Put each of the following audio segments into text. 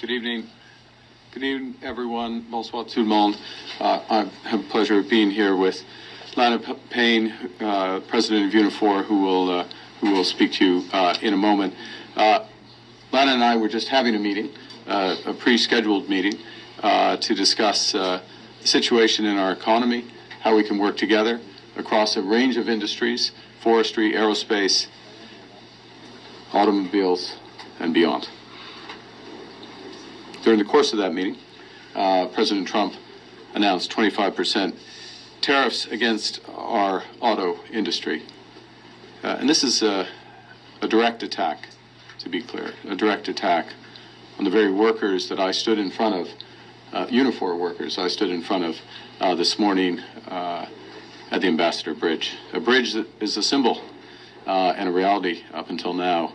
Good evening. Good evening, everyone. Bonsoir tout le monde. I have the pleasure of being here with Lana Payne, President of Unifor, who will speak to you in a moment. Lana and I were just having a meeting, a pre-scheduled meeting, to discuss the situation in our economy, how we can work together across a range of industries, forestry, aerospace, automobiles, and beyond. During the course of that meeting, President Trump announced 25% tariffs against our auto industry. And this is a direct attack, to be clear, a direct attack on the very workers that I stood in front of, Unifor workers I stood in front of this morning at the Ambassador Bridge. A bridge that is a symbol and a reality up until now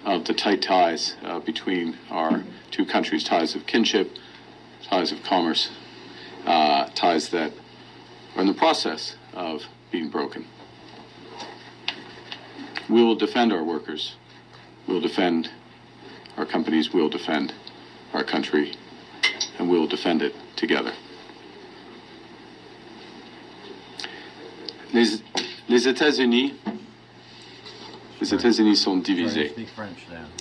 of the tight ties between our two countries, ties of kinship, ties of commerce, ties that are in the process of being broken. We will defend our workers. We will defend our companies. We will defend our country. And we will defend it together. Les États-Unis sont divisés.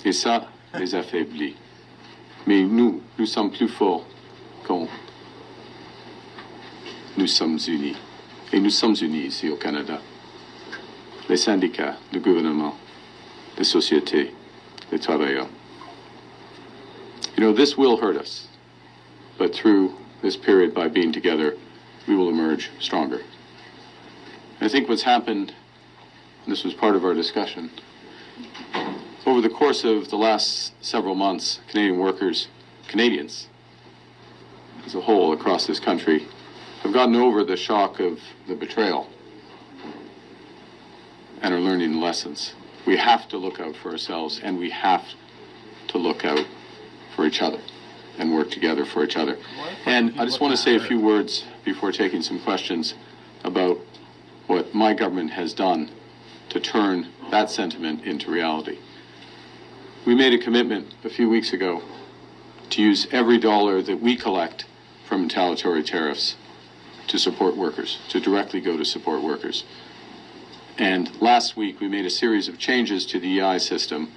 Et ça les affaiblit. Mais nous sommes plus forts quand nous sommes unis. Et nous sommes unis ici au Canada. Les syndicats, le gouvernement, les sociétés, les travailleurs. You know, this will hurt us. But through this period, by being together, we will emerge stronger. I think what's happened, and this was part of our discussion, over the course of the last several months, Canadians as a whole across this country, have gotten over the shock of the betrayal and are learning lessons. We have to look out for ourselves, and we have to look out for each other and work together for each other. And I just want to say a few words before taking some questions about what my government has done to turn that sentiment into reality. We made a commitment a few weeks ago to use every dollar that we collect from retaliatory tariffs to support workers, to directly go to support workers. And last week we made a series of changes to the EI system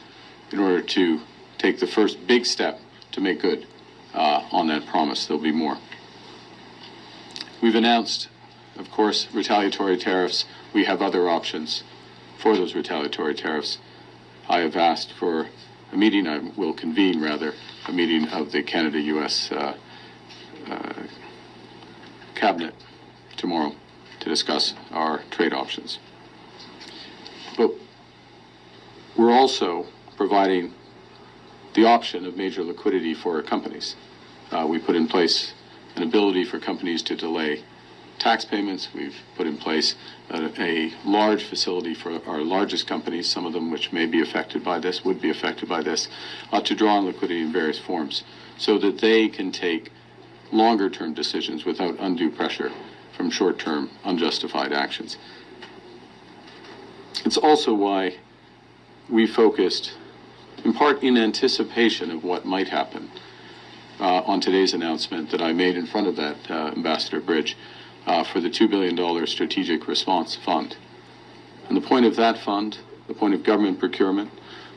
in order to take the first big step to make good on that promise. There'll be more. We've announced, of course, retaliatory tariffs. We have other options for those retaliatory tariffs. I have asked for a meeting, I will convene rather, a meeting of the Canada-US cabinet tomorrow to discuss our trade options. But we're also providing the option of major liquidity for our companies. We put in place an ability for companies to delay tax payments. We've put in place a large facility for our largest companies, some of them which may be affected by this, would be affected by this, to draw on liquidity in various forms so that they can take longer-term decisions without undue pressure from short-term unjustified actions. It's also why we focused, in part in anticipation of what might happen, on today's announcement that I made in front of that Ambassador Bridge for the $2 billion Strategic Response Fund. And the point of that fund, the point of government procurement,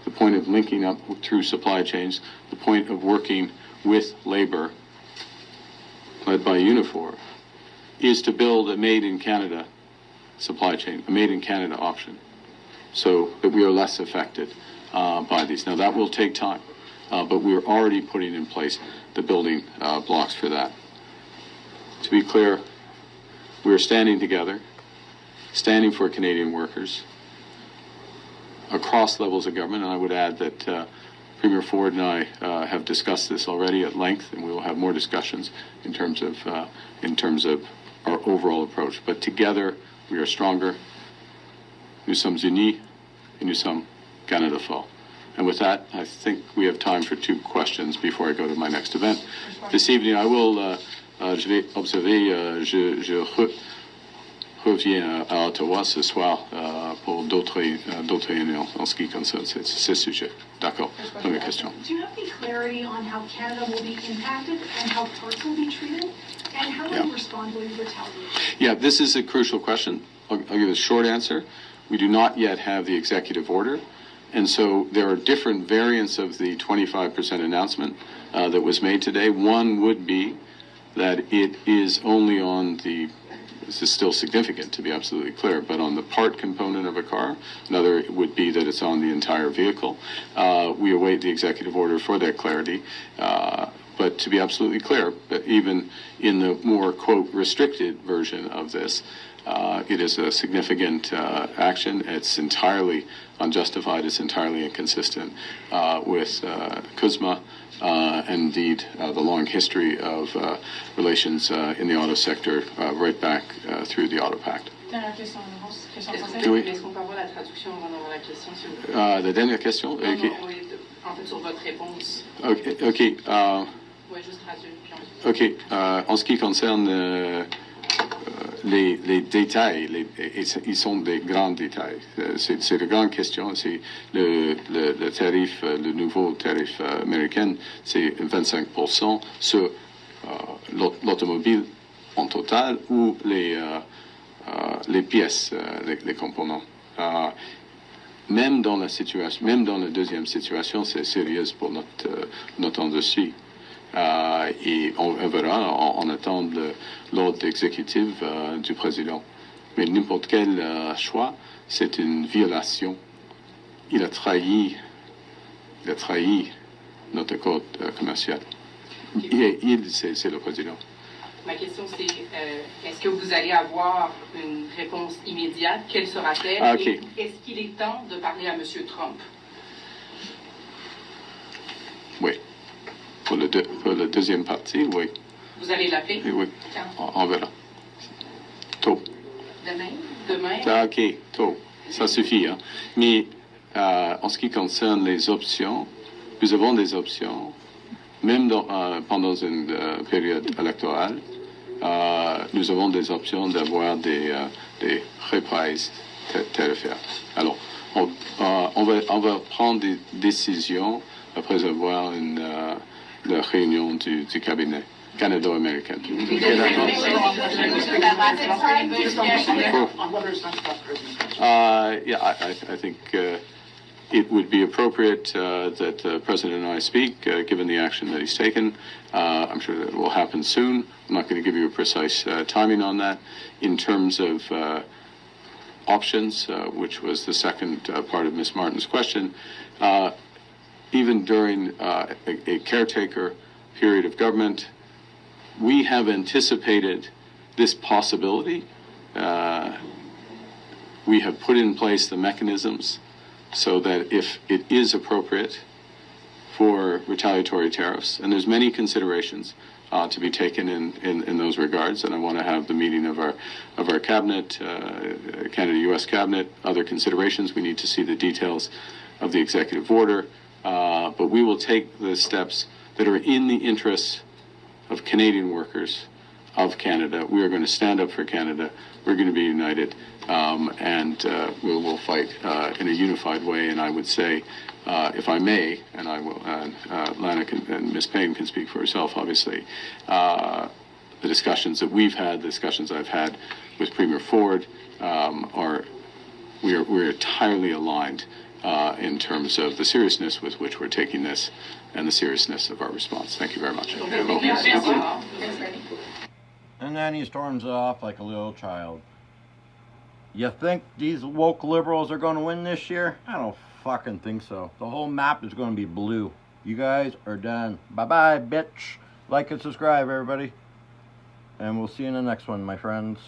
the point of linking up through supply chains, the point of working with labor, led by Unifor, is to build a made-in-Canada supply chain, a made-in-Canada option, so that we are less affected by these. Now, that will take time, but we're already putting in place the building blocks for that. To be clear, we're standing together, standing for Canadian workers across levels of government, and I would add that Premier Ford and I have discussed this already at length, and we will have more discussions in terms of our overall approach. But together, we are stronger. Nous sommes unis, et nous sommes Canada fort. And with that, I think we have time for two questions before I go to my next event. This evening, I will, je vais observer, je reviens à Ottawa ce soir pour d'autres réunions en ce qui concerne ce sujet. D'accord. Première question. Do you have any clarity on how Canada will be impacted and how parts will be treated? And how will you respond to retaliation? Yeah, this is a crucial question. I'll give a short answer. We do not yet have the executive order. And so there are different variants of the 25% announcement that was made today. One would be that it is only on the, this is still significant to be absolutely clear, but on the part component of a car. Another would be that it's on the entire vehicle. We await the executive order for that clarity. But to be absolutely clear, even in the more, quote, restricted version of this, it is a significant action. It's entirely unjustified. It's entirely inconsistent with CUSMA and indeed the long history of relations in the auto sector right back through the Auto Pact. Oui. Est-ce qu'on peut avoir la traduction avant d'avoir la question, s'il vous plaît? La dernière question? Non, non, oui, en fait, sur votre réponse. OK. Oui, juste traduire. OK. En ce qui concerne les détails, ils sont des grands détails. C'est de grandes questions. C'est le tarif, le nouveau tarif américain, c'est 25% sur l'automobile en total ou les pièces, les components. Même dans la situation, même dans la deuxième situation, c'est sérieux pour notre industrie. Et on verra, on attend l'ordre exécutif du président. Mais n'importe quel choix, c'est une violation. Il a trahi notre code commercial. C'est le président. Ma question, c'est est-ce que vous allez avoir une réponse immédiate? Quelle sera-t-elle? Okay. Et est-ce qu'il est temps de parler à M. Trump? Oui. Pour la deuxième partie, oui. Vous allez l'appeler? Oui. Quand? On verra. Tôt. Demain? OK, tôt. Ça suffit. Hein. Mais en ce qui concerne les options, nous avons des options, même pendant une période électorale. Nous avons des options d'avoir des reprises tarifaires. Alors, on va prendre des décisions après avoir la réunion du cabinet canado-américain. I think it would be appropriate that the President and I speak, given the action that he's taken. I'm sure that will happen soon. I'm not going to give you a precise timing on that. In terms of options, which was the second part of Ms. Martin's question, even during a caretaker period of government, we have anticipated this possibility. We have put in place the mechanisms so that if it is appropriate for retaliatory tariffs, and there's many considerations to be taken in those regards, and I want to have the meeting of our cabinet, Canada-U.S. cabinet, other considerations. We need to see the details of the executive order, but we will take the steps that are in the interests of Canadian workers of Canada. We are going to stand up for Canada. We're going to be united, and we will fight in a unified way. And I would say, if I may, and I will, Lana and Ms. Payne can speak for herself, obviously, the discussions that we've had, the discussions I've had with Premier Ford, we're entirely aligned in terms of the seriousness with which we're taking this and the seriousness of our response. Thank you very much. And then he storms off like a little child. You think these woke liberals are going to win this year? I don't fucking think so. The whole map is going to be blue. You guys are done. Bye-bye, bitch. Like and subscribe, everybody. And we'll see you in the next one, my friends.